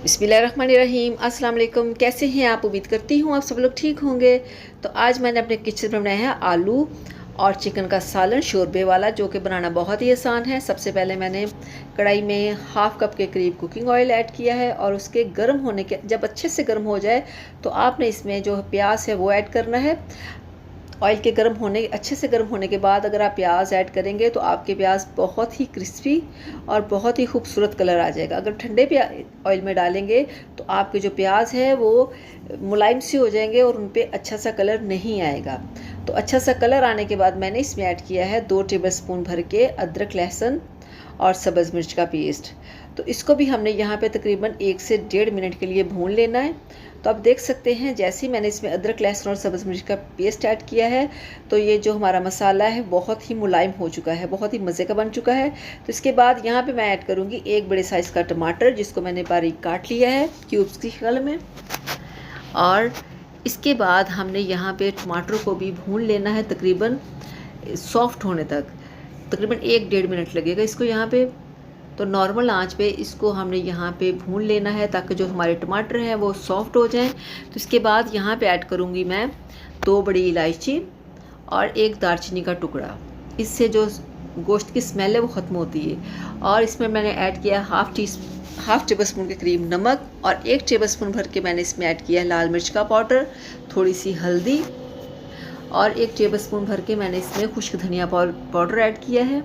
बिस्मिल्लाहिर्रहमानिर्रहीम। अस्सलाम वालेकुम। कैसे हैं आप? उम्मीद करती हूँ आप सब लोग ठीक होंगे। तो आज मैंने अपने किचन में बनाया है आलू और चिकन का सालन शोरबे वाला, जो कि बनाना बहुत ही आसान है। सबसे पहले मैंने कढ़ाई में हाफ़ कप के करीब कुकिंग ऑयल ऐड किया है और उसके गर्म होने के जब अच्छे से गर्म हो जाए तो आपने इसमें जो प्याज है वो ऐड करना है। ऑयल के अच्छे से गर्म होने के बाद अगर आप प्याज ऐड करेंगे तो आपके प्याज बहुत ही क्रिस्पी और बहुत ही खूबसूरत कलर आ जाएगा। अगर ठंडे ऑयल में डालेंगे तो आपके जो प्याज है वो मुलायम से हो जाएंगे और उन पर अच्छा सा कलर नहीं आएगा। तो अच्छा सा कलर आने के बाद मैंने इसमें ऐड किया है 2 टेबलस्पून भर के अदरक, लहसुन और सब्ज़ मिर्च का पेस्ट। तो इसको भी हमने यहाँ पे तकरीबन 1 से 1.5 मिनट के लिए भून लेना है। तो आप देख सकते हैं जैसे ही मैंने इसमें अदरक, लहसुन और सब्ज़ मिर्च का पेस्ट ऐड किया है तो ये जो हमारा मसाला है बहुत ही मुलायम हो चुका है, बहुत ही मज़े का बन चुका है। तो इसके बाद यहाँ पे मैं ऐड करूँगी 1 बड़े साइज़ का टमाटर, जिसको मैंने बारीक काट लिया है क्यूब्स की शक्ल में। और इसके बाद हमने यहाँ पे टमाटर को भी भून लेना है तकरीबन सॉफ्ट होने तक। तकरीबन 1-1.5 मिनट लगेगा इसको यहाँ पे। तो नॉर्मल आंच पे इसको हमने यहाँ पे भून लेना है ताकि जो हमारे टमाटर हैं वो सॉफ्ट हो जाएं। तो इसके बाद यहाँ पे ऐड करूँगी मैं 2 बड़ी इलायची और 1 दालचीनी का टुकड़ा। इससे जो गोश्त की स्मेल है वो ख़त्म होती है। और इसमें मैंने ऐड किया हाफ़ टेबलस्पून के करीब नमक और 1 टेबलस्पून भर के मैंने इसमें ऐड किया है लाल मिर्च का पाउडर, थोड़ी सी हल्दी और 1 टेबलस्पून भर के मैंने इसमें खुश्क धनिया पाउडर ऐड किया है,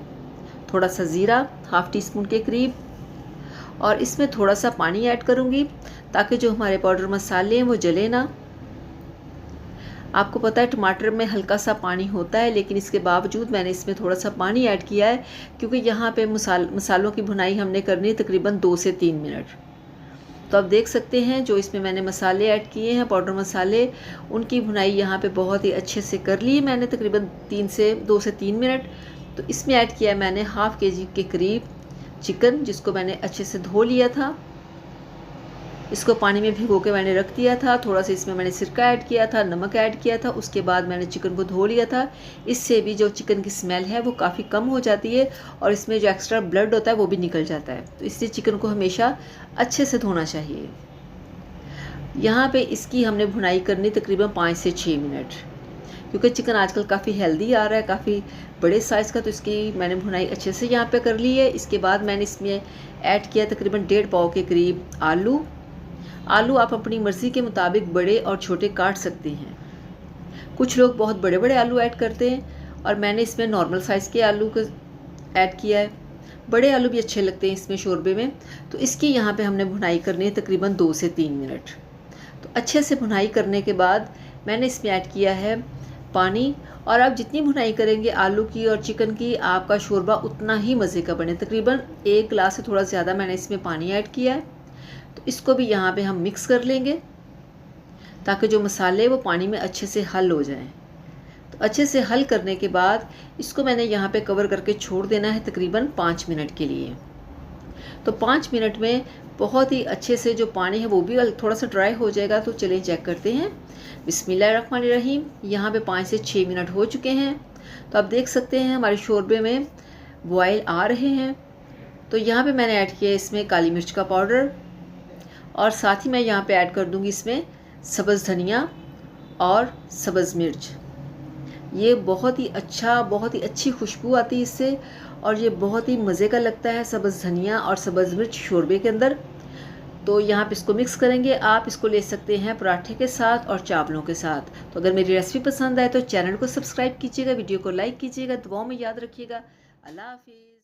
थोड़ा सा ज़ीरा हाफ़ टी स्पून के करीब। और इसमें थोड़ा सा पानी ऐड करूँगी ताकि जो हमारे पाउडर मसाले हैं वो जले ना। आपको पता है टमाटर में हल्का सा पानी होता है, लेकिन इसके बावजूद मैंने इसमें थोड़ा सा पानी ऐड किया है क्योंकि यहाँ पे मसालों की भुनाई हमने करनी है तकरीबन 2 से 3 मिनट। तो आप देख सकते हैं जो इसमें मैंने मसाले ऐड किए हैं, पाउडर मसाले, उनकी भुनाई यहाँ पे बहुत ही अच्छे से कर ली है मैंने तकरीबन 2 से 3 मिनट। तो इसमें ऐड किया है मैंने हाफ़ केजी के करीब चिकन, जिसको मैंने अच्छे से धो लिया था। इसको पानी में भिगो के मैंने रख दिया था। थोड़ा सा इसमें मैंने सिरका ऐड किया था, नमक ऐड किया था। उसके बाद मैंने चिकन को धो लिया था। इससे भी जो चिकन की स्मेल है वो काफ़ी कम हो जाती है और इसमें जो एक्स्ट्रा ब्लड होता है वो भी निकल जाता है। तो इसलिए चिकन को हमेशा अच्छे से धोना चाहिए। यहाँ पे इसकी हमने भुनाई करनी तकरीबन 5 से 6 मिनट, क्योंकि चिकन आजकल काफ़ी हेल्दी आ रहा है, काफ़ी बड़े साइज़ का। तो इसकी मैंने भुनाई अच्छे से यहाँ पे कर ली है। इसके बाद मैंने इसमें ऐड किया तकरीबन 1.5 पाव के करीब आलू आप अपनी मर्ज़ी के मुताबिक बड़े और छोटे काट सकते हैं। कुछ लोग बहुत बड़े बड़े आलू ऐड करते हैं और मैंने इसमें नॉर्मल साइज़ के आलू को ऐड किया है। बड़े आलू भी अच्छे लगते हैं इसमें शोरबे में। तो इसकी यहाँ पे हमने भुनाई करनी है तकरीबन 2 से 3 मिनट। तो अच्छे से भुनाई करने के बाद मैंने इसमें ऐड किया है पानी। और आप जितनी भुनाई करेंगे आलू की और चिकन की, आपका शोरबा उतना ही मज़े का बने। तकरीबन 1 गिलास से थोड़ा ज़्यादा मैंने इसमें पानी ऐड किया है। तो इसको भी यहाँ पे हम मिक्स कर लेंगे ताकि जो मसाले वो पानी में अच्छे से हल हो जाएं। तो अच्छे से हल करने के बाद इसको मैंने यहाँ पे कवर करके छोड़ देना है तकरीबन 5 मिनट के लिए। तो 5 मिनट में बहुत ही अच्छे से जो पानी है वो भी थोड़ा सा ड्राई हो जाएगा। तो चलिए चेक करते हैं। बिस्मिल्लाहिर्रहमानिर्रहीम। यहाँ पे 5 से 6 मिनट हो चुके हैं। तो आप देख सकते हैं हमारे शोरबे में बॉयल आ रहे हैं। तो यहाँ पे मैंने ऐड किया इसमें काली मिर्च का पाउडर और साथ ही मैं यहाँ पे ऐड कर दूँगी इसमें सब्ज़ धनिया और सब्ज़ मिर्च। ये बहुत ही अच्छी खुशबू आती है इससे और ये बहुत ही मज़े का लगता है सब्ज़ धनिया और सब्ज़ मिर्च शोरबे के अंदर। तो यहाँ पे इसको मिक्स करेंगे। आप इसको ले सकते हैं पराठे के साथ और चावलों के साथ। तो अगर मेरी रेसिपी पसंद आए तो चैनल को सब्सक्राइब कीजिएगा, वीडियो को लाइक कीजिएगा, दुआओं में याद रखिएगा। अल्लाह हाफिज़।